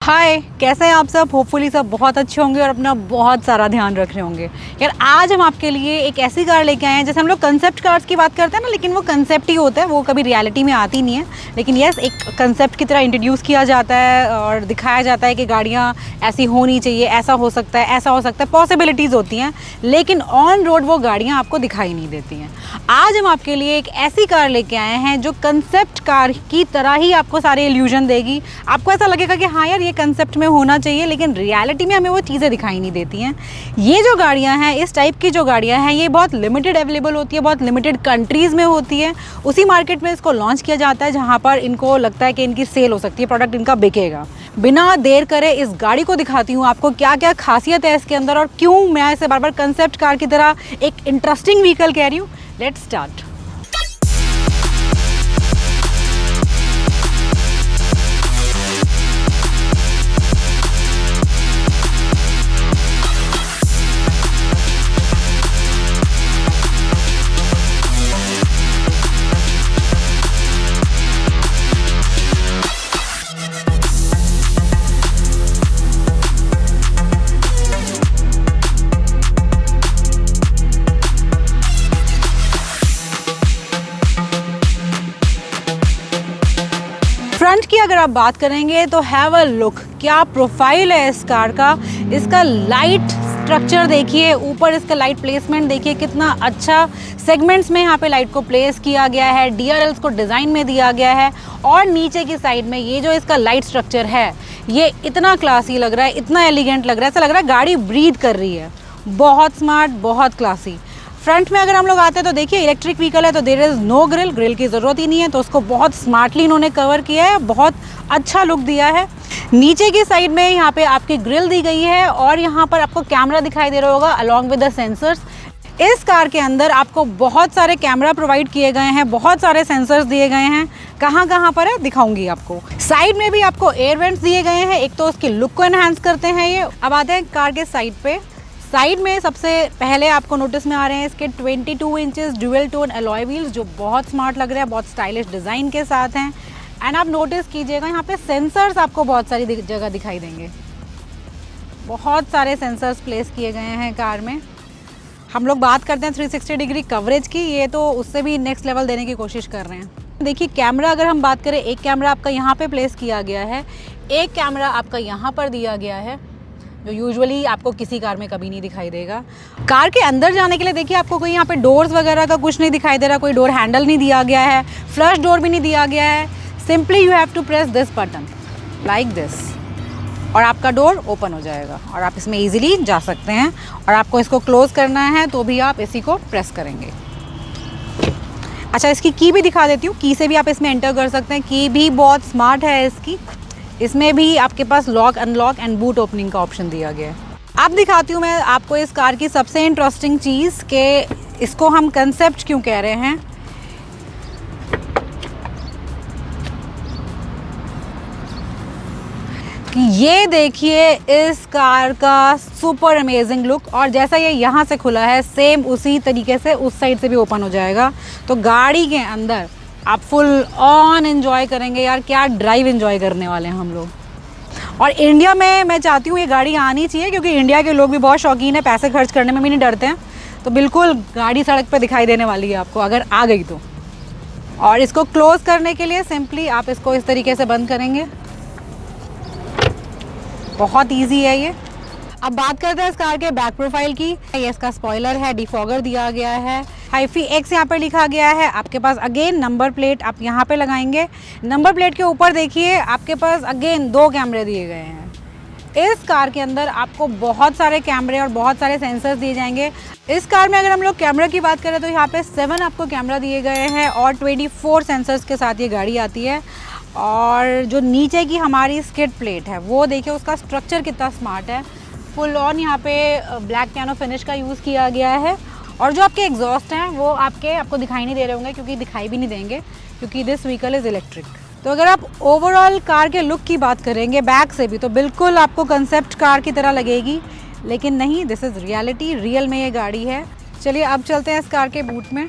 हाय, कैसे हैं आप सब। होपफुली सब बहुत अच्छे होंगे और अपना बहुत सारा ध्यान रख रहे होंगे। यार आज हम आपके लिए एक ऐसी कार लेके आए हैं, जैसे हम लोग कंसेप्ट कार्स की बात करते हैं ना, लेकिन वो कंसेप्ट ही होता है, वो कभी रियलिटी में आती नहीं है। लेकिन यस, एक कंसेप्ट की तरह इंट्रोड्यूस किया जाता है और दिखाया जाता है कि गाड़ियाँ ऐसी होनी चाहिए, ऐसा हो सकता है, ऐसा हो सकता है, पॉसिबिलिटीज़ होती हैं, लेकिन ऑन रोड वो गाड़ियाँ आपको दिखाई नहीं देती हैं। आज हम आपके लिए एक ऐसी कार लेके आए हैं जो कंसेप्ट कार की तरह ही आपको सारे इल्यूजन देगी। आपको ऐसा लगेगा कि हाँ यार, ये कंसेप्ट में होना चाहिए, लेकिन रियलिटी में हमें वो चीज़ें दिखाई नहीं देती हैं। ये जो गाड़ियाँ हैं, इस टाइप की जो गाड़ियाँ हैं, ये बहुत लिमिटेड अवेलेबल होती है, बहुत लिमिटेड कंट्रीज़ में होती है। उसी मार्केट में इसको लॉन्च किया जाता है जहाँ पर इनको लगता है कि इनकी सेल हो सकती है, प्रोडक्ट इनका बिकेगा। बिना देर करे इस गाड़ी को दिखाती हूँ आपको क्या क्या खासियत है इसके अंदर और क्यों मैं इसे बार बार कंसेप्ट कार की तरह एक इंटरेस्टिंग व्हीकल कह रही हूँ। Let's start. फ्रंट की अगर आप बात करेंगे तो हैव अ लुक, क्या प्रोफाइल है इस कार का। इसका लाइट स्ट्रक्चर देखिए, ऊपर इसका लाइट प्लेसमेंट देखिए, कितना अच्छा सेगमेंट्स में यहाँ पे लाइट को प्लेस किया गया है, डीआरएल्स को डिज़ाइन में दिया गया है। और नीचे की साइड में ये जो इसका लाइट स्ट्रक्चर है, ये इतना क्लासी लग रहा है, इतना एलिगेंट लग रहा है, ऐसा लग रहा है गाड़ी ब्रीथ कर रही है। बहुत स्मार्ट, बहुत क्लासी। फ्रंट में अगर हम लोग आते हैं तो देखिए, इलेक्ट्रिक व्हीकल है तो देयर इज़ नो ग्रिल की ज़रूरत ही नहीं है, तो उसको बहुत स्मार्टली इन्होंने कवर किया है, बहुत अच्छा लुक दिया है। नीचे की साइड में यहाँ पे आपकी ग्रिल दी गई है और यहाँ पर आपको कैमरा दिखाई दे रहा होगा अलॉन्ग विद द सेंसर्स। इस कार के अंदर आपको बहुत सारे कैमरा प्रोवाइड किए गए हैं, बहुत सारे सेंसर्स दिए गए हैं। कहाँ कहाँ पर है दिखाऊंगी आपको। साइड में भी आपको एयर वेंट्स दिए गए हैं, एक तो उसकी लुक को एनहांस करते हैं ये। अब आते हैं कार के साइड पे। साइड में सबसे पहले आपको नोटिस में आ रहे हैं इसके 22 inches dual tone alloy wheels, जो बहुत स्मार्ट लग रहे हैं, बहुत स्टाइलिश डिज़ाइन के साथ हैं। एंड आप नोटिस कीजिएगा, यहाँ पे सेंसर्स आपको बहुत सारी जगह दिखाई देंगे। बहुत सारे सेंसर्स प्लेस किए गए हैं कार में। हम लोग बात करते हैं 360 डिग्री कवरेज की, ये तो उससे भी नेक्स्ट लेवल देने की कोशिश कर रहे हैं। देखिए कैमरा, अगर हम बात करें, एक कैमरा आपका यहाँ पे प्लेस किया गया है, एक कैमरा आपका यहाँ पर दिया गया है, जो यूजुअली आपको किसी कार में कभी नहीं दिखाई देगा। कार के अंदर जाने के लिए देखिए, आपको कोई यहाँ पे डोर्स वगैरह का कुछ नहीं दिखाई दे रहा, कोई डोर हैंडल नहीं दिया गया है, फ्लश डोर भी नहीं दिया गया है। Simply you have to press this button like this और आपका डोर ओपन हो जाएगा और आप इसमें इजीली जा सकते हैं। और आपको इसको क्लोज करना है तो भी आप इसी को प्रेस करेंगे। अच्छा, इसकी की भी दिखा देती हूँ, की से भी आप इसमें एंटर कर सकते हैं। की भी बहुत स्मार्ट है इसकी, इसमें भी आपके पास lock, unlock and boot opening का ऑप्शन दिया गया है। अब दिखाती हूँ मैं आपको इस कार की सबसे इंटरेस्टिंग चीज़, कि इसको हम कंसेप्ट क्यों कह रहे हैं। कि ये देखिए इस कार का सुपर अमेजिंग लुक, और जैसा ये यहाँ से खुला है, सेम उसी तरीके से उस साइड से भी ओपन हो जाएगा। तो गाड़ी के अंदर आप फुल ऑन एंजॉय करेंगे। यार क्या ड्राइव एंजॉय करने वाले हैं हम लोग। और इंडिया में मैं चाहती हूँ ये गाड़ी आनी चाहिए, क्योंकि इंडिया के लोग भी बहुत शौकीन है, पैसे खर्च करने में भी नहीं डरते हैं। तो बिल्कुल गाड़ी सड़क पे दिखाई देने वाली है आपको अगर आ गई तो। और इसको क्लोज करने के लिए सिंपली आप इसको इस तरीके से बंद करेंगे, बहुत ईजी है ये। अब बात करते हैं इस कार के बैक प्रोफाइल की। ये इसका स्पॉइलर है, डिफॉगर दिया गया है, हाइफी एक्स यहाँ पर लिखा गया है। आपके पास अगेन नंबर प्लेट आप यहाँ पे लगाएंगे। नंबर प्लेट के ऊपर देखिए आपके पास अगेन 2 कैमरे दिए गए हैं। इस कार के अंदर आपको बहुत सारे कैमरे और बहुत सारे सेंसर्स दिए जाएंगे। इस कार में अगर हम लोग कैमरा की बात करें तो यहाँ पे 7 आपको कैमरा दिए गए हैं और 24 सेंसर्स के साथ ये गाड़ी आती है। और जो नीचे की हमारी स्किड प्लेट है, वो देखिए उसका स्ट्रक्चर कितना स्मार्ट है। फुल ऑन यहाँ पे ब्लैक पियानो फिनिश का यूज़ किया गया है। और जो आपके एग्जॉस्ट हैं वो आपको दिखाई नहीं दे रहे होंगे, क्योंकि दिखाई भी नहीं देंगे, क्योंकि दिस व्हीकल इज़ इलेक्ट्रिक। तो अगर आप ओवरऑल कार के लुक की बात करेंगे बैक से भी, तो बिल्कुल आपको कंसेप्ट कार की तरह लगेगी, लेकिन नहीं, दिस इज़ रियलिटी, रियल में ये गाड़ी है। चलिए अब चलते हैं इस कार के बूट में।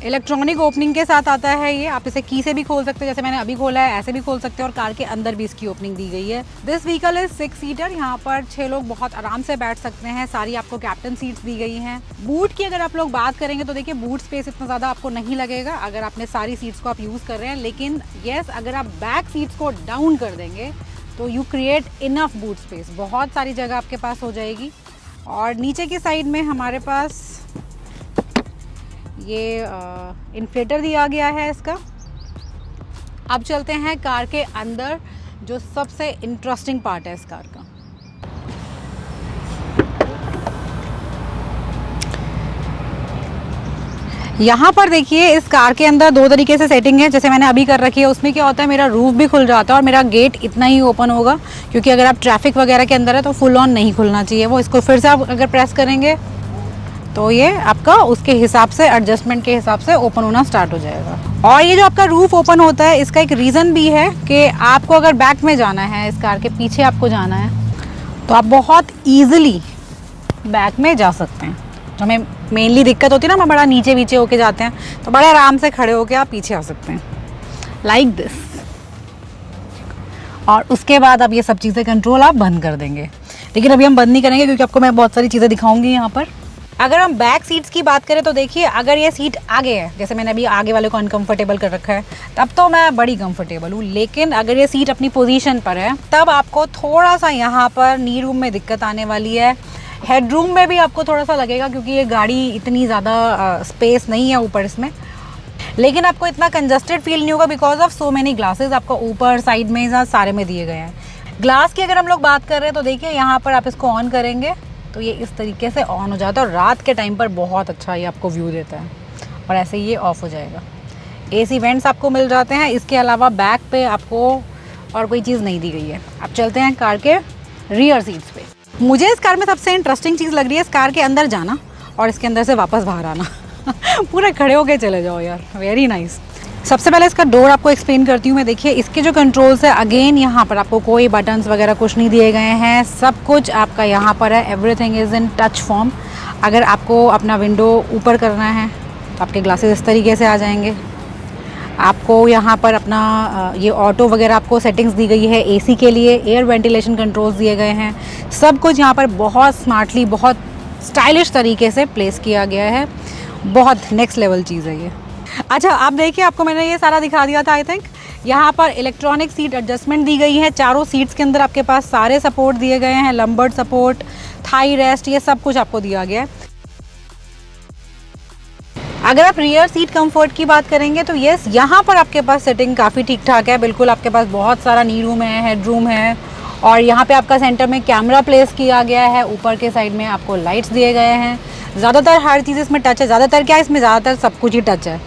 इलेक्ट्रॉनिक ओपनिंग के साथ आता है ये। आप इसे की से भी खोल सकते हैं, जैसे मैंने अभी खोला है, ऐसे भी खोल सकते हैं, और कार के अंदर भी इसकी ओपनिंग दी गई है। This vehicle is 6 seater. यहाँ पर 6 लोग बहुत आराम से बैठ सकते हैं। सारी आपको कैप्टन सीट्स दी गई हैं। बूट की अगर आप लोग बात करेंगे तो देखिए बूट स्पेस इतना ज़्यादा आपको नहीं लगेगा अगर आपने सारी सीट्स को आप यूज़ कर रहे हैं, लेकिन येस अगर आप बैक सीट्स को डाउन कर देंगे तो you create enough boot space, बहुत सारी जगह आपके पास हो जाएगी। और नीचे की साइड में हमारे पास ये इन्फ्लेटर दिया गया है इसका। अब चलते हैं कार के अंदर, जो सबसे इंटरेस्टिंग पार्ट है इस कार का। यहाँ पर देखिए इस कार के अंदर 2 तरीके से सेटिंग है, जैसे मैंने अभी कर रखी है। उसमें क्या होता है, मेरा रूफ भी खुल जाता है और मेरा गेट इतना ही ओपन होगा, क्योंकि अगर आप ट्रैफिक वगैरह के अंदर है तो फुल ऑन नहीं खुलना चाहिए वो। इसको फिर से आप अगर प्रेस करेंगे तो ये आपका उसके हिसाब से, एडजस्टमेंट के हिसाब से ओपन होना स्टार्ट हो जाएगा। और ये जो आपका रूफ ओपन होता है, इसका एक रीज़न भी है कि आपको अगर बैक में जाना है, इस कार के पीछे आपको जाना है, तो आप बहुत ईजिली बैक में जा सकते हैं। जो हमें मेनली दिक्कत होती है ना, हम बड़ा नीचे नीचे होके जाते हैं, तो बड़े आराम से खड़े होके आप पीछे आ सकते हैं, लाइक दिस। और उसके बाद अब ये सब चीज़ें कंट्रोल आप बंद कर देंगे, लेकिन अभी हम बंद नहीं करेंगे क्योंकि आपको मैं बहुत सारी चीज़ें दिखाऊंगी यहाँ पर। अगर हम बैक सीट्स की बात करें तो देखिए, अगर ये सीट आगे है, जैसे मैंने अभी आगे वाले को अनकंफर्टेबल कर रखा है, तब तो मैं बड़ी कंफर्टेबल हूँ। लेकिन अगर ये सीट अपनी पोजीशन पर है, तब आपको थोड़ा सा यहाँ पर नी रूम में दिक्कत आने वाली है। हेड रूम में भी आपको थोड़ा सा लगेगा, क्योंकि ये गाड़ी इतनी ज़्यादा स्पेस नहीं है ऊपर इसमें, लेकिन आपको इतना कंजस्टेड फील नहीं होगा because of so many glasses आपको ऊपर साइड में सारे में दिए गए हैं। ग्लास की अगर हम लोग बात कर रहे हैं तो देखिए यहाँ पर आप इसको ऑन करेंगे तो ये इस तरीके से ऑन हो जाता है, और रात के टाइम पर बहुत अच्छा ये आपको व्यू देता है। और ऐसे ये ऑफ हो जाएगा। AC वेंट्स आपको मिल जाते हैं। इसके अलावा बैक पे आपको और कोई चीज़ नहीं दी गई है। अब चलते हैं कार के रियर सीट्स पे। मुझे इस कार में सबसे इंटरेस्टिंग चीज़ लग रही है इस कार के अंदर जाना और इसके अंदर से वापस बाहर आना। पूरे खड़े होके चले जाओ यार, वेरी नाइस। सबसे पहले इसका डोर आपको एक्सप्लेन करती हूँ मैं। देखिए इसके जो कंट्रोल्स है, अगेन यहाँ पर आपको कोई बटन्स वगैरह कुछ नहीं दिए गए हैं, सब कुछ आपका यहाँ पर है। Everything is in touch form. अगर आपको अपना विंडो ऊपर करना है तो आपके ग्लासेस इस तरीके से आ जाएंगे। आपको यहाँ पर अपना ये ऑटो वगैरह आपको सेटिंग्स दी गई है। AC के लिए एयर वेंटिलेशन कंट्रोल्स दिए गए हैं। सब कुछ यहाँ पर बहुत स्मार्टली, बहुत स्टाइलिश तरीके से प्लेस किया गया है। बहुत नेक्स्ट लेवल चीज़ है ये। अच्छा, आप देखिए, आपको मैंने ये सारा दिखा दिया था आई थिंक। यहाँ पर इलेक्ट्रॉनिक सीट एडजस्टमेंट दी गई है। चारों सीट्स के अंदर आपके पास सारे सपोर्ट दिए गए हैं, लंबर्ड सपोर्ट, थाई रेस्ट, ये सब कुछ आपको दिया गया है। अगर आप रियर सीट कंफर्ट की बात करेंगे तो यस, यहाँ पर आपके पास सेटिंग काफ़ी ठीक ठाक है। बिल्कुल आपके पास बहुत सारा नी रूम है, हेड रूम है, और यहाँ पे आपका सेंटर में कैमरा प्लेस किया गया है। ऊपर के साइड में आपको लाइट्स दिए गए हैं। ज़्यादातर हर चीज़ इसमें टच है। ज़्यादातर क्या है, इसमें ज़्यादातर सब कुछ ही टच है।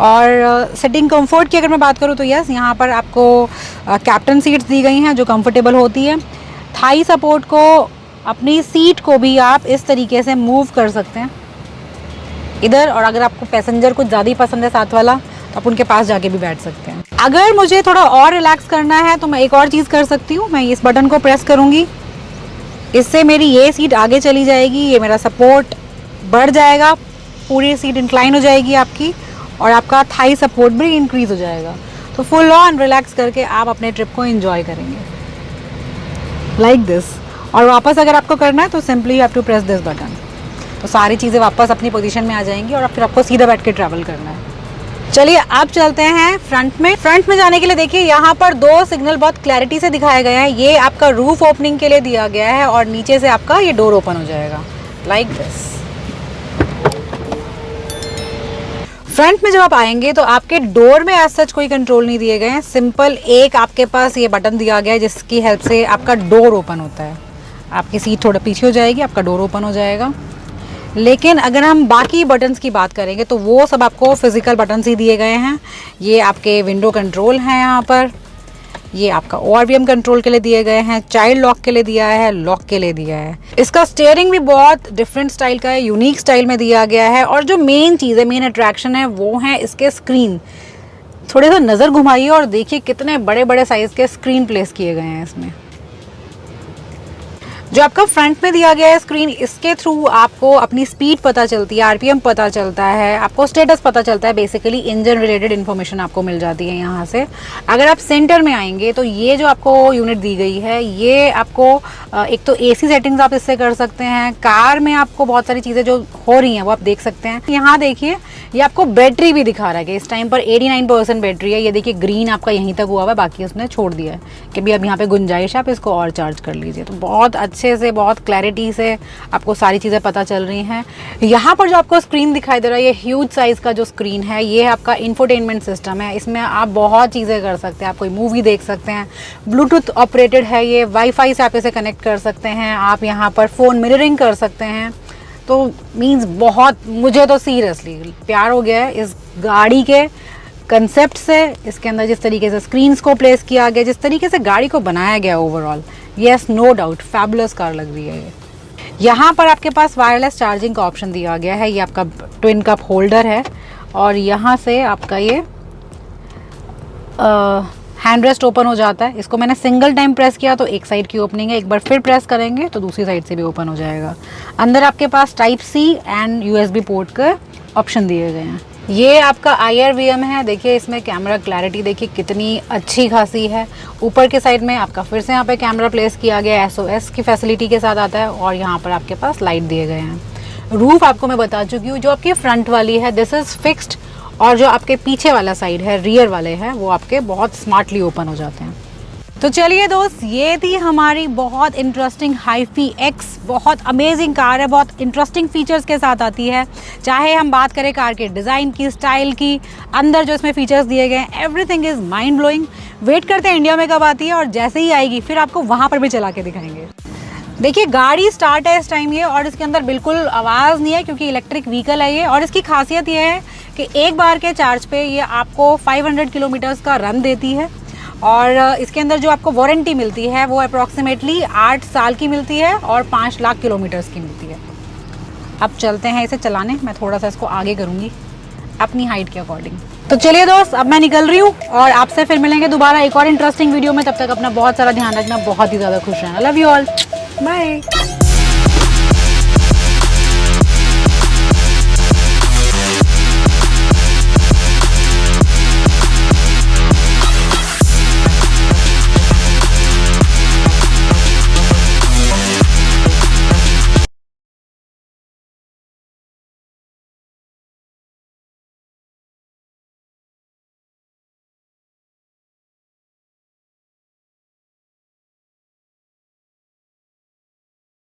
और सिटिंग कंफर्ट की अगर मैं बात करूँ तो यस, यहाँ पर आपको कैप्टन सीट्स दी गई हैं जो कंफर्टेबल होती है। थाई सपोर्ट को, अपनी सीट को भी आप इस तरीके से मूव कर सकते हैं इधर, और अगर आपको पैसेंजर कुछ ज़्यादा ही पसंद है साथ वाला तो आप उनके पास जाके भी बैठ सकते हैं। अगर मुझे थोड़ा और रिलैक्स करना है तो मैं एक और चीज़ कर सकती हूँ। मैं इस बटन को प्रेस करूँगी, इससे मेरी ये सीट आगे चली जाएगी, ये मेरा सपोर्ट बढ़ जाएगा, पूरी सीट इंक्लाइन हो जाएगी आपकी, और आपका थाई सपोर्ट भी इंक्रीज़ हो जाएगा। तो फुल ऑन रिलैक्स करके आप अपने ट्रिप को एंजॉय करेंगे, लाइक दिस। और वापस अगर आपको करना है तो simply you have to press this button, तो सारी चीज़ें वापस अपनी पोजीशन में आ जाएंगी और फिर आपको सीधा बैठ के ट्रैवल करना है। चलिए अब चलते हैं फ्रंट में। फ्रंट में जाने के लिए देखिए यहाँ पर 2 सिग्नल बहुत क्लैरिटी से दिखाए गए हैं। ये आपका रूफ ओपनिंग के लिए दिया गया है और नीचे से आपका ये डोर ओपन हो जाएगा, लाइक दिस। फ्रंट में जब आप आएंगे तो आपके डोर में एज सच कोई कंट्रोल नहीं दिए गए हैं। सिंपल एक आपके पास ये बटन दिया गया है जिसकी हेल्प से आपका डोर ओपन होता है। आपकी सीट थोड़ा पीछे हो जाएगी, आपका डोर ओपन हो जाएगा। लेकिन अगर हम बाकी बटन्स की बात करेंगे तो वो सब आपको फिजिकल बटन्स ही दिए गए हैं। ये आपके विंडो कंट्रोल हैं यहाँ पर, ये आपका ORVM कंट्रोल के लिए दिए गए हैं, चाइल्ड लॉक के लिए दिया है, लॉक के लिए दिया है। इसका स्टीयरिंग भी बहुत डिफरेंट स्टाइल का है, यूनिक स्टाइल में दिया गया है। और जो मेन चीज़ है, मेन अट्रैक्शन है, वो है इसके स्क्रीन। थोड़े सा नज़र घुमाइए और देखिए कितने बड़े बड़े साइज़ के स्क्रीन प्लेस किए गए हैं इसमें। जो आपका फ्रंट में दिया गया है स्क्रीन, इसके थ्रू आपको अपनी स्पीड पता चलती है, आरपीएम पता चलता है, आपको स्टेटस पता चलता है, बेसिकली इंजन रिलेटेड इन्फॉर्मेशन आपको मिल जाती है यहाँ से। अगर आप सेंटर में आएंगे तो ये जो आपको यूनिट दी गई है, ये आपको एक तो एसी सेटिंग्स आप इससे कर सकते हैं। कार में आपको बहुत सारी चीज़ें जो हो रही हैं वो आप देख सकते हैं। यहाँ देखिए ये आपको बैटरी भी दिखा रहा है कि इस टाइम पर 89% बैटरी है। ये देखिए ग्रीन आपका यहीं तक हुआ हुआ है, बाकी उसने छोड़ दिया है कि भी अब यहाँ पे गुंजाइश है, आप इसको और चार्ज कर लीजिए। तो बहुत अच्छे से, बहुत क्लैरिटी से आपको सारी चीज़ें पता चल रही हैं। यहाँ पर जो आपको स्क्रीन दिखाई दे रहा है, ये ह्यूज साइज़ का जो स्क्रीन है, ये आपका इंफोटेनमेंट सिस्टम है। इसमें आप बहुत चीज़ें कर सकते हैं। आप कोई मूवी देख सकते हैं, ब्लूटूथ ऑपरेटेड है ये, वाईफाई से आप इसे कनेक्ट कर सकते हैं, आप यहाँ पर फ़ोन मिररिंग कर सकते हैं। तो मीन्स बहुत, मुझे तो सीरियसली प्यार हो गया है इस गाड़ी के कंसेप्ट से, इसके अंदर जिस तरीके से स्क्रीन्स को प्लेस किया गया, जिस तरीके से गाड़ी को बनाया गया overall. Yes, no doubt fabulous car लग रही है ये। यहाँ पर आपके पास वायरलेस चार्जिंग का ऑप्शन दिया गया है। ये आपका ट्विन कप होल्डर है और यहाँ से आपका ये हैंड रेस्ट ओपन हो जाता है। इसको मैंने सिंगल टाइम प्रेस किया तो एक साइड की ओपनिंग है, एक बार फिर प्रेस करेंगे तो दूसरी साइड से भी ओपन हो जाएगा। अंदर आपके पास type C and USB port के ऑप्शन दिए गए हैं। ये आपका IRVM है। देखिए इसमें कैमरा क्लैरिटी देखिए कितनी अच्छी खासी है। ऊपर के साइड में आपका फिर से यहाँ पे कैमरा प्लेस किया गया, SOS की फैसिलिटी के साथ आता है और यहाँ पर आपके पास लाइट दिए गए हैं। रूफ आपको मैं बता चुकी हूँ, जो आपकी फ्रंट वाली है दिस इज़ फिक्स्ड, और जो आपके पीछे वाला साइड है, रियर वाले हैं, वो आपके बहुत स्मार्टली ओपन हो जाते हैं। तो चलिए दोस्त, ये थी हमारी बहुत इंटरेस्टिंग हाईफी एक्स। बहुत अमेजिंग कार है, बहुत इंटरेस्टिंग फीचर्स के साथ आती है। चाहे हम बात करें कार के डिज़ाइन की, स्टाइल की, अंदर जो इसमें फीचर्स दिए गए हैं, everything is mind blowing. Wait करते हैं इंडिया में कब आती है, और जैसे ही आएगी फिर आपको वहाँ पर भी चला के दिखाएंगे। देखिए गाड़ी स्टार्ट है इस टाइम ये, और इसके अंदर बिल्कुल आवाज़ नहीं है क्योंकि इलेक्ट्रिक व्हीकल है ये। और इसकी खासियत ये है कि एक बार के चार्ज पे ये आपको 500 किलोमीटर्स का रन देती है। और इसके अंदर जो आपको वारंटी मिलती है वो अप्रॉक्सीमेटली 8 साल की मिलती है और 5 लाख किलोमीटर्स की मिलती है। अब चलते हैं इसे चलाने। मैं थोड़ा सा इसको आगे करूँगी अपनी हाइट के अकॉर्डिंग। तो चलिए दोस्त, अब मैं निकल रही हूँ और आपसे फिर मिलेंगे दोबारा एक और इंटरेस्टिंग वीडियो में। तब तक अपना बहुत सारा ध्यान रखना, बहुत ही ज़्यादा खुश रहना। Love you all, bye.